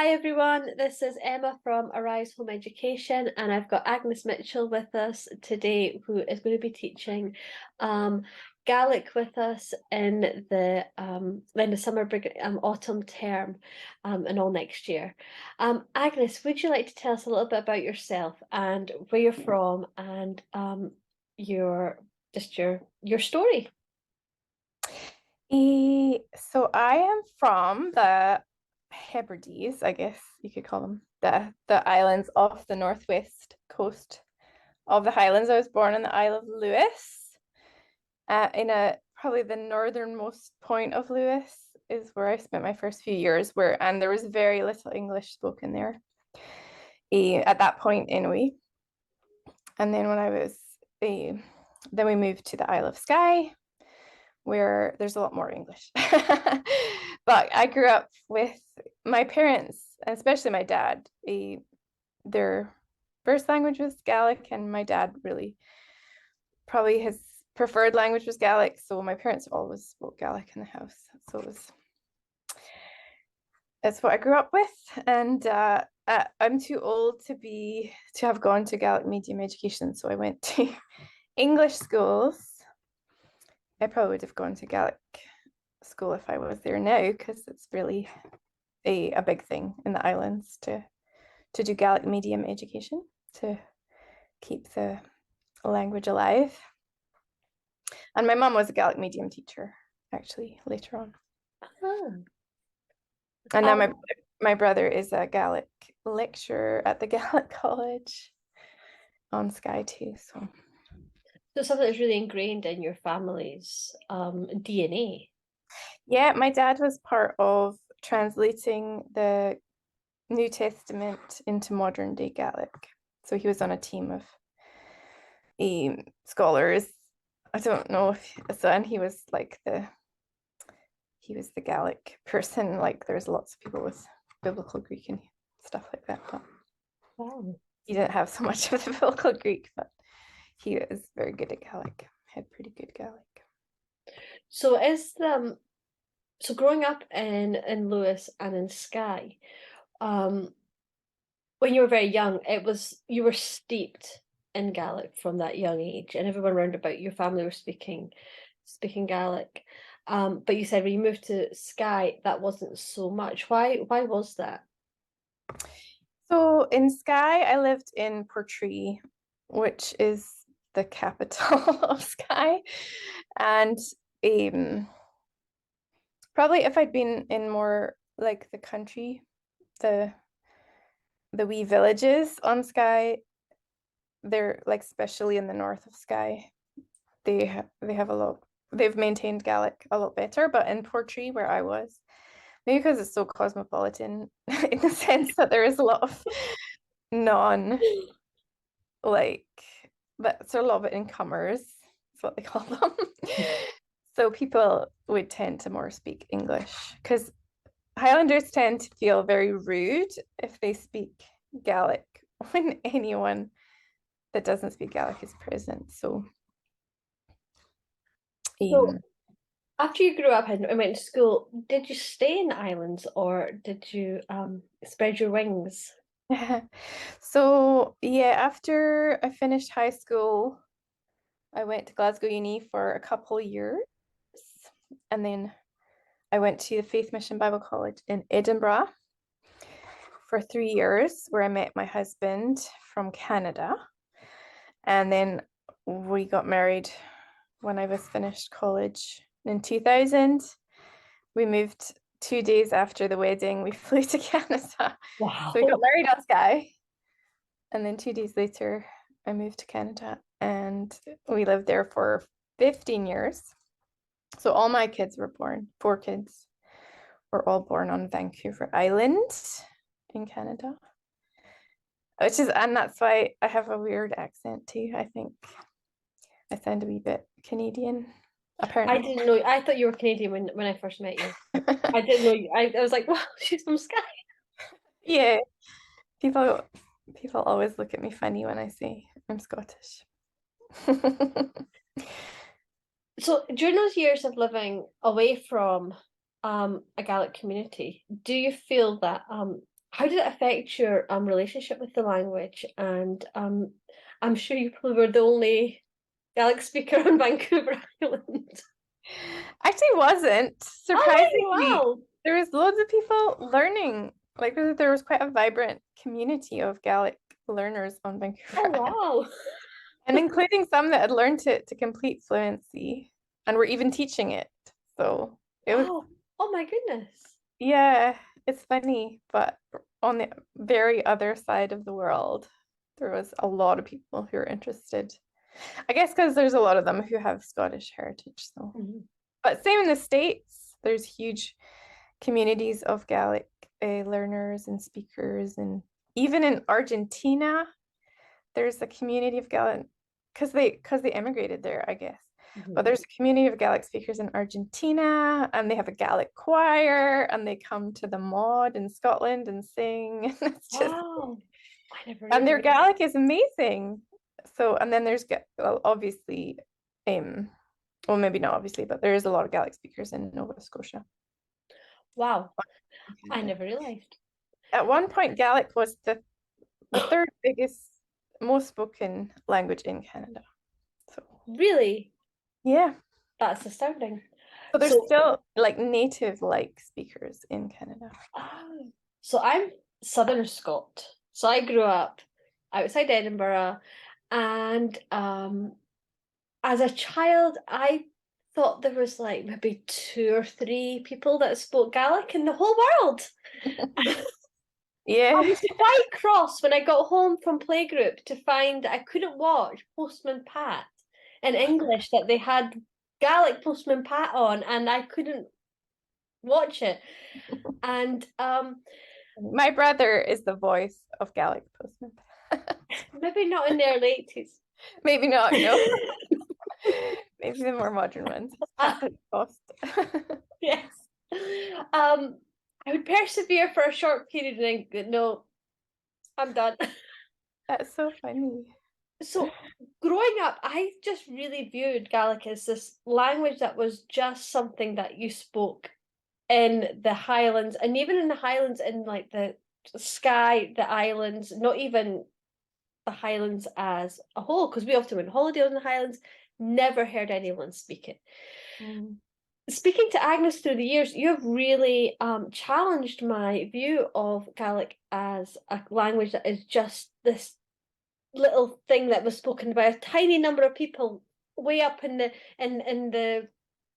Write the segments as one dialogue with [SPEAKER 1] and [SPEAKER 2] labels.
[SPEAKER 1] Hi everyone, this is Emma from Arise Home Education, and I've got Agnes Mitchell with us today, who is going to be teaching Gaelic with us in the summer break, autumn term, and all next year. Agnes, would you like to tell us a little bit about yourself and where you're from and your your story?
[SPEAKER 2] So I am from the Hebrides, I guess you could call them, the islands off the northwest coast of the Highlands. I was born in the Isle of Lewis, in a probably the northernmost point of Lewis is where I spent my first few years, and there was very little English spoken there, at that point anyway. And then when I was then we moved to the Isle of Skye, where there's a lot more English. But I grew up with my parents, especially my dad. Their first language was Gaelic, and my dad really probably his preferred language was Gaelic. So my parents always spoke Gaelic in the house. So that's what I grew up with. And I'm too old to have gone to Gaelic medium education, so I went to English schools. I probably would have gone to Gaelic school if I was there now, because it's really a big thing in the islands to do Gaelic medium education to keep the language alive. And my mum was a Gaelic medium teacher, actually, later on.
[SPEAKER 1] Oh.
[SPEAKER 2] And now my brother is a Gaelic lecturer at the Gaelic College on Skye too. So
[SPEAKER 1] something that's really ingrained in your family's DNA.
[SPEAKER 2] yeah, my dad was part of translating the New Testament into modern day Gaelic. So he was on a team of scholars. I don't know if so, and he was the Gaelic person. Like there's lots of people with biblical Greek and stuff like that, but he didn't have so much of the biblical Greek, but he was very good at Gaelic, had pretty good Gaelic.
[SPEAKER 1] So so growing up in Lewis and in Skye, when you were very young, you were steeped in Gaelic from that young age, and everyone around about your family were speaking Gaelic. But you said when you moved to Skye, that wasn't so much. Why was that?
[SPEAKER 2] So in Skye, I lived in Portree, which is the capital of Skye, and probably if I'd been in more like the country, the wee villages on Skye, they're like especially in the north of Skye, they have a lot. They've maintained Gaelic a lot better, but in Portree, where I was, maybe because it's so cosmopolitan in the sense that there is a lot of non like that's a lot of incomers. That's what they call them. So people would tend to more speak English because Highlanders tend to feel very rude if they speak Gaelic when anyone that doesn't speak Gaelic is present. So
[SPEAKER 1] After you grew up and went to school, did you stay in the islands or did you spread your wings?
[SPEAKER 2] So yeah, after I finished high school, I went to Glasgow Uni for a couple years, and then I went to the Faith Mission Bible College in Edinburgh for 3 years, where I met my husband from Canada. And then we got married when I was finished college in 2000. We moved 2 days after the wedding. We flew to Canada.
[SPEAKER 1] Wow.
[SPEAKER 2] So we got married on Skye. And then 2 days later, I moved to Canada and we lived there for 15 years. So all my kids were born, 4 kids were all born on Vancouver Island in Canada. And that's why I have a weird accent too. I think I sound a wee bit Canadian, apparently.
[SPEAKER 1] I didn't know. I thought you were Canadian when I first met you. I didn't know you. I was like, wow, she's from Skye.
[SPEAKER 2] Yeah, people always look at me funny when I say I'm Scottish.
[SPEAKER 1] So during those years of living away from a Gaelic community, do you feel that how did it affect your relationship with the language? And I'm sure you probably were the only Gaelic speaker on Vancouver Island.
[SPEAKER 2] Actually wasn't.
[SPEAKER 1] Oh,
[SPEAKER 2] Surprisingly,
[SPEAKER 1] wow.
[SPEAKER 2] there was loads of people learning. Like there was quite a vibrant community of Gaelic learners on
[SPEAKER 1] Oh,
[SPEAKER 2] Vancouver Island,
[SPEAKER 1] wow.
[SPEAKER 2] and including some that had learned it to complete fluency and were even teaching it. So it was,
[SPEAKER 1] Wow. Oh, my goodness.
[SPEAKER 2] yeah, it's funny, but on the very other side of the world, there was a lot of people who were interested. I guess because there's a lot of them who have Scottish heritage. So,
[SPEAKER 1] Mhm.
[SPEAKER 2] but same in the States, there's huge communities of Gaelic learners and speakers, and even in Argentina, there's a community of Gaelic because they emigrated there, I guess. But
[SPEAKER 1] Mhm.
[SPEAKER 2] there's a community of Gaelic speakers in Argentina, and they have a Gaelic choir, and they come to the Maud in Scotland and sing. It's just,
[SPEAKER 1] Wow. I never
[SPEAKER 2] and their
[SPEAKER 1] realized.
[SPEAKER 2] Gaelic is amazing. So, and then there's well, obviously, well, maybe not obviously, but there is a lot of Gaelic speakers in Nova Scotia,
[SPEAKER 1] Wow. I
[SPEAKER 2] Canada.
[SPEAKER 1] never realized.
[SPEAKER 2] At one point, Gaelic was the third biggest, most spoken language in Canada. So,
[SPEAKER 1] Really?
[SPEAKER 2] yeah.
[SPEAKER 1] That's astounding.
[SPEAKER 2] So there's
[SPEAKER 1] So,
[SPEAKER 2] still like native like speakers in Canada.
[SPEAKER 1] oh, so I'm Southern Scot. So I grew up outside Edinburgh, and as a child, I thought there was like maybe two or three people that spoke Gaelic in the whole world. I
[SPEAKER 2] Yeah.
[SPEAKER 1] was quite cross when I got home from playgroup to find I couldn't watch Postman Pat in English, that they had Gaelic Postman Pat on, and I couldn't watch it. And
[SPEAKER 2] My brother is the voice of Gaelic Postman.
[SPEAKER 1] maybe not in the early 80s.
[SPEAKER 2] Maybe not, no. Maybe the more modern ones.
[SPEAKER 1] Uh,
[SPEAKER 2] Pat Post.
[SPEAKER 1] yes. Um, I would persevere for a short period and then go, no, I'm done.
[SPEAKER 2] That's so funny.
[SPEAKER 1] So growing up, I just really viewed Gaelic as this language that was just something that you spoke in the Highlands, and even in the Highlands, in like the Skye, the islands, not even the Highlands as a whole, because we often went on holiday in the Highlands, never heard anyone speak it.
[SPEAKER 2] Mm.
[SPEAKER 1] Speaking to Agnes through the years, you have really challenged my view of Gaelic as a language that is just this little thing that was spoken by a tiny number of people way up in the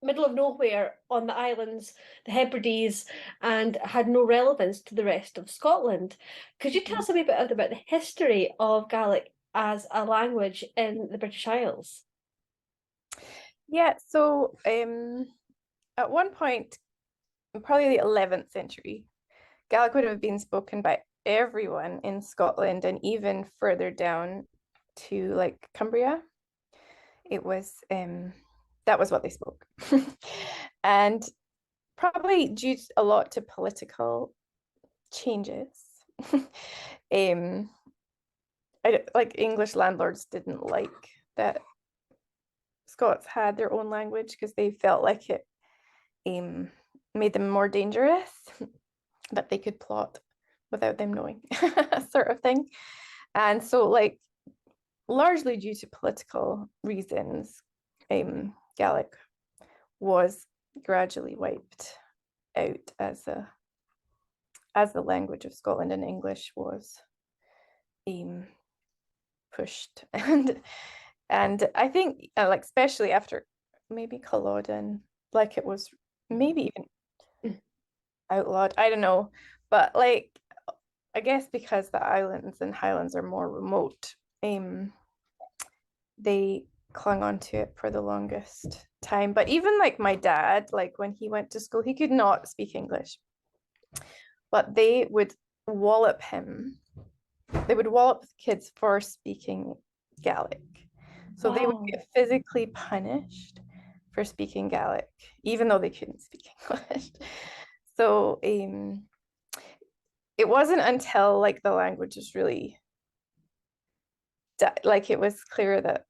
[SPEAKER 1] middle of nowhere on the islands, the Hebrides, and had no relevance to the rest of Scotland. Could you tell us a wee bit about the history of Gaelic as a language in the British Isles?
[SPEAKER 2] Yeah, so at one point, probably the 11th century, Gaelic would have been spoken by everyone in Scotland and even further down to like Cumbria. It was that was what they spoke. And probably due a lot to political changes. um like English landlords didn't like that Scots had their own language because they felt like it um made them more dangerous, that they could plot without them knowing, sort of thing. And so, like, largely due to political reasons, Gaelic was gradually wiped out as the language of Scotland, and English was pushed. And I think like especially after maybe Culloden, like it was maybe even outlawed. I don't know, but like I guess because the islands and highlands are more remote, they clung on to it for the longest time. But even like my dad, like when he went to school, he could not speak English, but they would wallop him. They would wallop kids for speaking Gaelic. So they would
[SPEAKER 1] Wow.
[SPEAKER 2] get physically punished for speaking Gaelic, even though they couldn't speak English. So it wasn't until like the language was really like it was clear that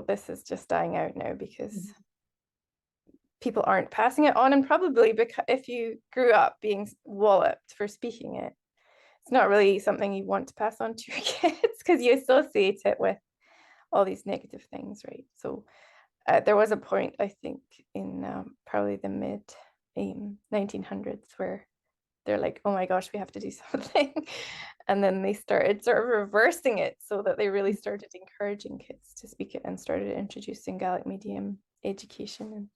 [SPEAKER 2] this is just dying out now because people aren't passing it on, and probably because if you grew up being walloped for speaking it, it's not really something you want to pass on to your kids because you associate it with all these negative things, right? So there was a point, I think, in probably the mid 1900s where they're like, oh my gosh, we have to do something. And then they started sort of reversing it so that they really started encouraging kids to speak it and started introducing Gaelic medium education.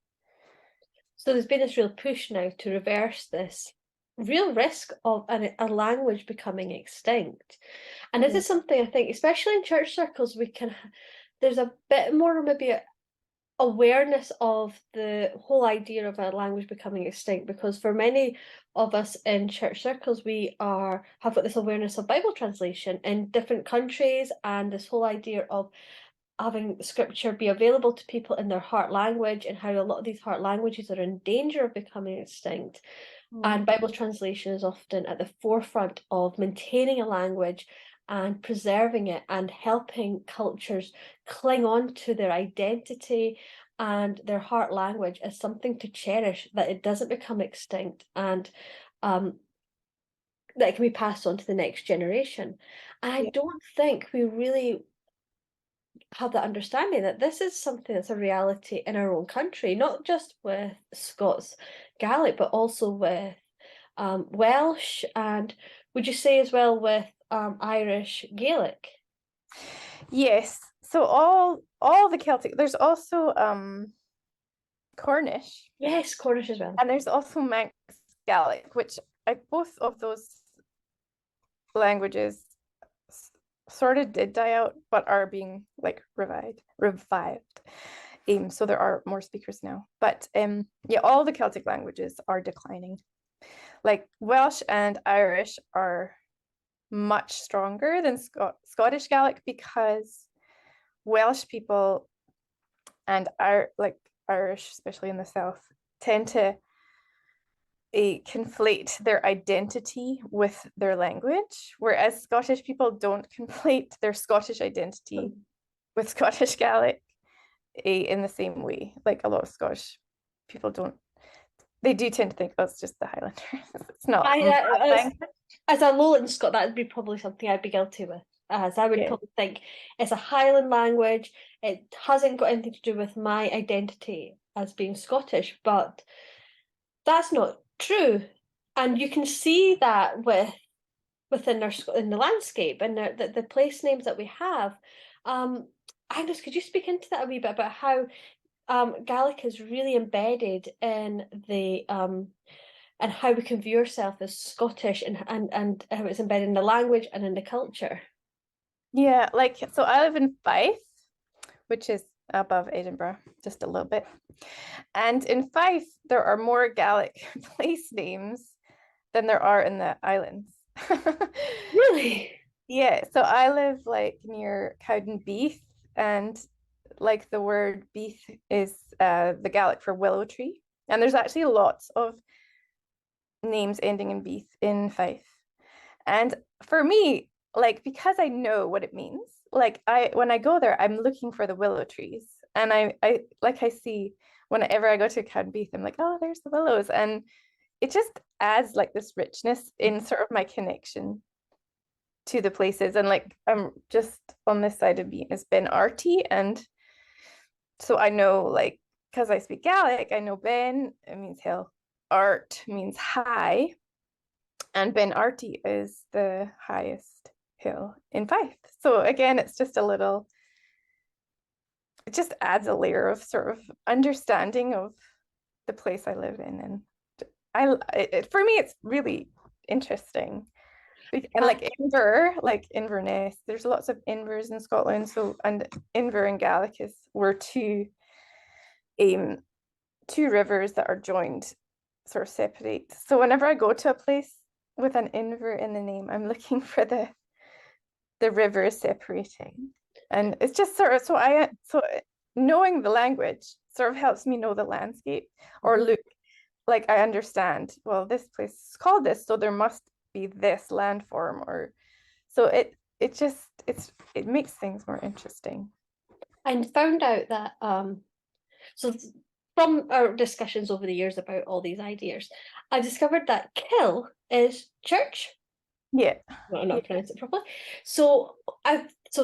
[SPEAKER 1] So there's been this real push now to reverse this real risk of a language becoming extinct. And this is something I think, especially in church circles, there's a bit more maybe awareness of the whole idea of a language becoming extinct, because for many of us in church circles have got this awareness of Bible translation in different countries, and this whole idea of having scripture be available to people in their heart language, and how a lot of these heart languages are in danger of becoming extinct. And Bible translation is often at the forefront of maintaining a language and preserving it and helping cultures cling on to their identity and their heart language as something to cherish, that it doesn't become extinct, and that it can be passed on to the next generation. And I don't think we really have that understanding that this is something that's a reality in our own country, not just with Scots Gaelic, but also with Welsh, and would you say as well with Irish Gaelic?
[SPEAKER 2] Yes. So all the Celtic, there's also Cornish.
[SPEAKER 1] Yes, Cornish as well.
[SPEAKER 2] And there's also Manx Gaelic, which both of those languages sort of did die out, but are being like revived. So there are more speakers now. But yeah, all the Celtic languages are declining. Like Welsh and Irish are much stronger than Scottish Gaelic, because Welsh people and Irish, especially in the south, tend to conflate their identity with their language, whereas Scottish people don't conflate their Scottish identity with Scottish Gaelic in the same way. Like a lot of Scottish people don't. They do tend to think, oh, it's just the Highlanders. It's not.
[SPEAKER 1] As a Lowland Scot, that would be probably something I'd be guilty with. As I would probably think it's a Highland language. It hasn't got anything to do with my identity as being Scottish, but that's not true. And you can see that within in the landscape and the place names that we have. Agnes, could you speak into that a wee bit about how Gaelic is really embedded in the and how we can view ourselves as Scottish, and how it's embedded in the language and in the culture?
[SPEAKER 2] Yeah, like, so I live in Fife, which is above Edinburgh, just a little bit. And in Fife, there are more Gaelic place names than there are in the islands.
[SPEAKER 1] Really?
[SPEAKER 2] Yeah, so I live like near Cowdenbeath, and like the word beath is the Gaelic for willow tree. And there's actually lots of names ending in beath in Fife. And for me, like, because I know what it means, like when I go there, I'm looking for the willow trees. And I see whenever I go to Cowdenbeath, I'm like, oh, there's the willows. And it just adds like this richness in sort of my connection to the places. And like I'm just on this side of being is Ben Arty, and so I know, like, because I speak Gaelic, I know Ben, it means hill, Art means high, and Ben Arty is the highest hill in Fife. So again, it's just it just adds a layer of sort of understanding of the place I live in. And for me, it's really interesting. And like Inverness, there's lots of Invers in Scotland. So, and Inver and Gaelic were two rivers that are joined, sort of separate. So whenever I go to a place with an Inver in the name, I'm looking for the river separating. And it's just sort of, so knowing the language sort of helps me know the landscape, or look, like I understand, well, this place is called this, so there must be this landform, or so it makes things more interesting.
[SPEAKER 1] I found out that so from our discussions over the years about all these ideas, I discovered that kill is church.
[SPEAKER 2] Yeah.
[SPEAKER 1] I'm
[SPEAKER 2] Yeah.
[SPEAKER 1] not pronouncing it properly. So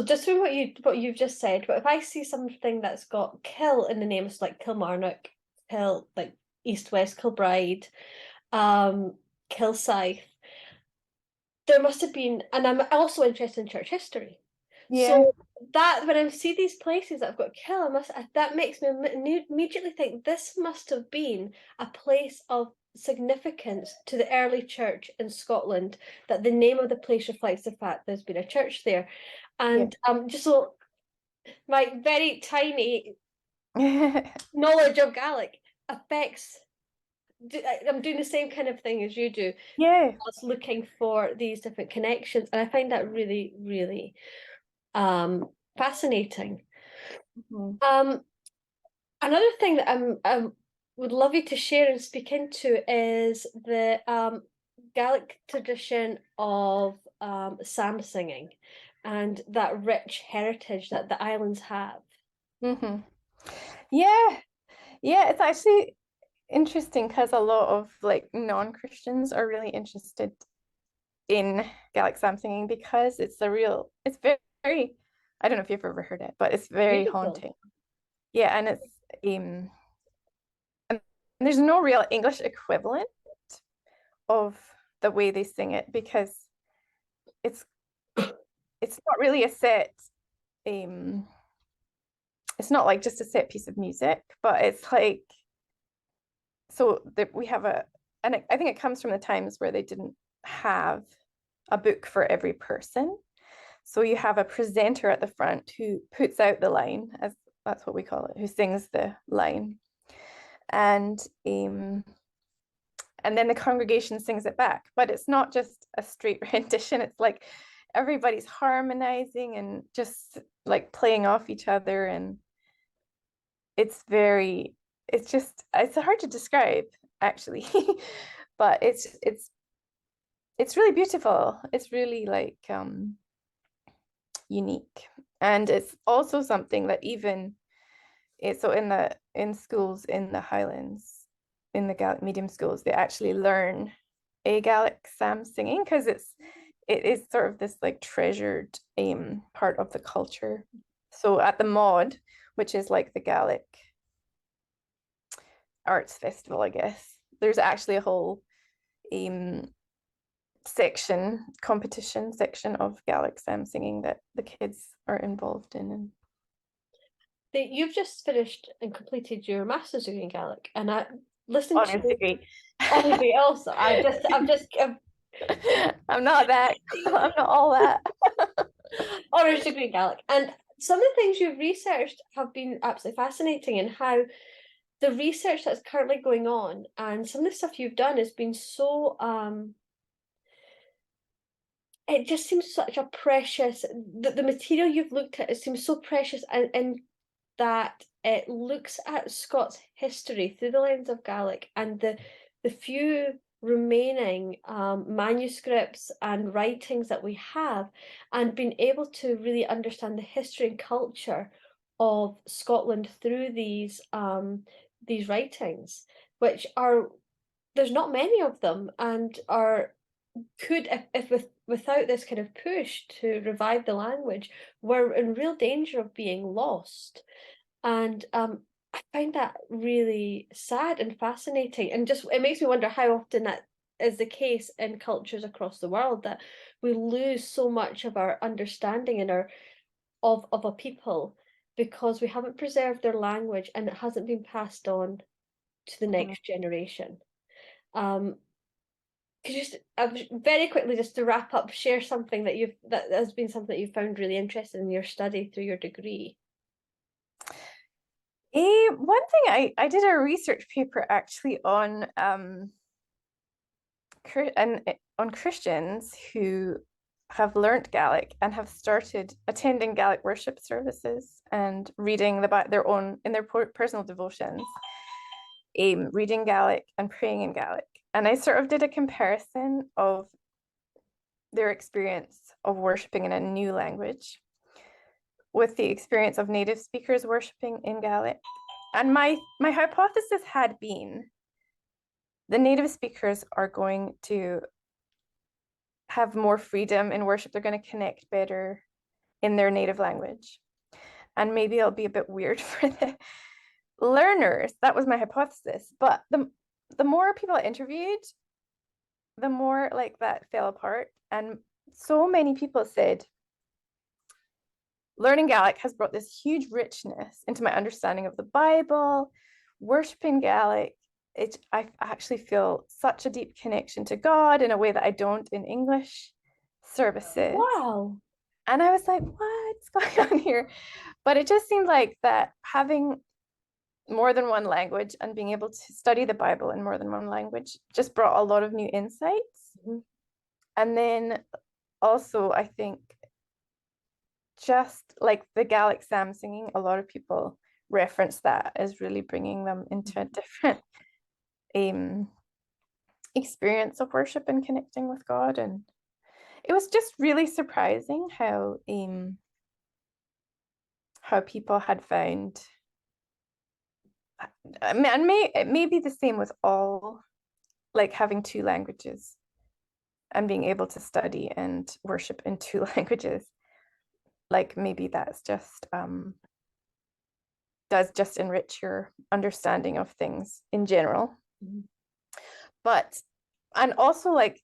[SPEAKER 1] just from what you've just said, but if I see something that's got kill in the name, it's like Kilmarnock, Kill, like East West Kilbride, um, Kilsyth, there must have been, and I'm also interested in church history.
[SPEAKER 2] Yeah.
[SPEAKER 1] So that when I see these places that have got kill, that makes me immediately think this must have been a place of significance to the early church in Scotland, that the name of the place reflects the fact there's been a church there.
[SPEAKER 2] Yeah.
[SPEAKER 1] And just so my very tiny knowledge of Gaelic affects, I'm doing the same kind of thing as you do.
[SPEAKER 2] Yeah.
[SPEAKER 1] I was looking for these different connections, and I find that really, really fascinating.
[SPEAKER 2] Mhm.
[SPEAKER 1] Um, Another thing that would love you to share and speak into is the Gaelic tradition of psalm singing and that rich heritage that the islands have.
[SPEAKER 2] Mhm. Yeah. Yeah, it's actually interesting because a lot of like non-Christians are really interested in Gaelic psalm singing because it's very, I don't know if you've ever heard it, but it's very
[SPEAKER 1] Beautiful.
[SPEAKER 2] haunting. Yeah, and it's and there's no real English equivalent of the way they sing it because it's it's not really a set um it's not like just a set piece of music, but it's like so that we have and I think it comes from the times where they didn't have a book for every person. So you have a presenter at the front who puts out the line, as that's what we call it, who sings the line. And and then the congregation sings it back. But it's not just a straight rendition. It's like everybody's harmonizing and just like playing off each other. And it's hard to describe actually. But it's really beautiful. It's really like unique. And it's also something that even so in schools in the Highlands, in the Gaelic medium schools, they actually learn a Gaelic psalm singing because it is sort of this like treasured part of the culture. So at the Mod, which is like the Gaelic arts festival, I guess, there's actually a whole um competition section of Gaelic psalm singing that the kids are involved in. And
[SPEAKER 1] You've just finished and completed your master's degree in Gaelic, and I listened
[SPEAKER 2] honest
[SPEAKER 1] to
[SPEAKER 2] degree.
[SPEAKER 1] honestly also
[SPEAKER 2] I'm not that. I'm not all that.
[SPEAKER 1] honors degree in Gaelic, and some of the things you've researched have been absolutely fascinating, and how the research that's currently going on and some of the stuff you've done has been so it just seems such a precious the material you've looked at, it seems so precious, and that it looks at Scots history through the lens of Gaelic, and the few remaining manuscripts and writings that we have, and being able to really understand the history and culture of Scotland through these writings, which are, there's not many of them, and are, could, if without this kind of push to revive the language, we're in real danger of being lost. And I find that really sad and fascinating, and just it makes me wonder how often that is the case in cultures across the world, that we lose so much of our understanding and our of a people because we haven't preserved their language and it hasn't been passed on to the
[SPEAKER 2] Mhm.
[SPEAKER 1] next generation. Um, could you just very quickly, just to wrap up, share something that has been something that you found really interesting in your study through your degree?
[SPEAKER 2] One thing I did a research paper actually on on Christians who have learnt Gaelic and have started attending Gaelic worship services and reading their own in their personal devotions, reading Gaelic and praying in Gaelic. And I sort of did a comparison of their experience of worshiping in a new language with the experience of native speakers worshiping in Gaelic. And my hypothesis had been the native speakers are going to have more freedom in worship. They're going to connect better in their native language. And maybe it'll be a bit weird for the learners. That was my hypothesis. But the more people I interviewed, the more like that fell apart. And so many people said, learning Gaelic has brought this huge richness into my understanding of the Bible, worshiping Gaelic. I actually feel such a deep connection to God in a way that I don't in English services.
[SPEAKER 1] Wow.
[SPEAKER 2] And I was like, what's going on here? But it just seemed like that having more than one language and being able to study the Bible in more than one language just brought a lot of new insights.
[SPEAKER 1] Mm-hmm.
[SPEAKER 2] And then also, I think just like the Gaelic psalm singing, a lot of people reference that as really bringing them into a different experience of worship and connecting with God. And it was just really surprising how people had found, and it may be the same with all, like having two languages and being able to study and worship in two languages. Like maybe that's just does just enrich your understanding of things in general.
[SPEAKER 1] Mm-hmm.
[SPEAKER 2] But and also, like,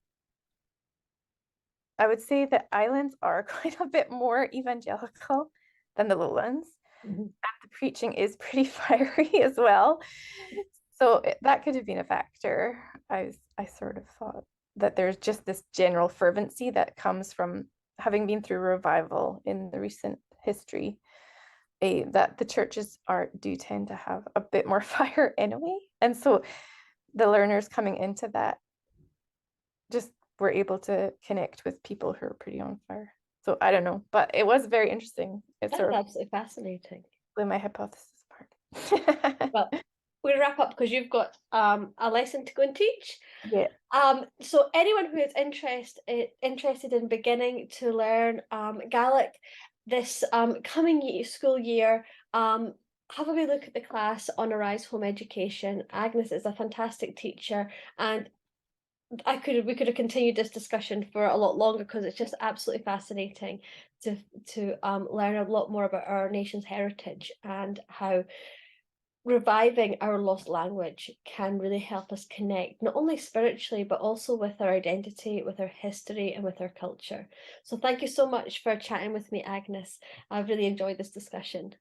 [SPEAKER 2] I would say that islands are quite a bit more evangelical than the lowlands.
[SPEAKER 1] Mm-hmm.
[SPEAKER 2] And the preaching is pretty fiery as well. So that could have been a factor. I sort of thought that there's just this general fervency that comes from having been through revival in the recent history, that the churches do tend to have a bit more fire anyway. And so the learners coming into that just were able to connect with people who are pretty on fire. So I don't know, but it was very interesting. It
[SPEAKER 1] That's
[SPEAKER 2] sort of
[SPEAKER 1] absolutely fascinating.
[SPEAKER 2] blew my hypothesis apart.
[SPEAKER 1] Well, we'll wrap up because you've got a lesson to go and teach.
[SPEAKER 2] Yeah.
[SPEAKER 1] So anyone who is interested in beginning to learn Gaelic this coming school year, have a wee look at the class on Arise Home Education. Agnes is a fantastic teacher, and we could have continued this discussion for a lot longer because it's just absolutely fascinating to learn a lot more about our nation's heritage and how reviving our lost language can really help us connect, not only spiritually, but also with our identity, with our history, and with our culture. So thank you so much for chatting with me, Agnes. I've really enjoyed this discussion.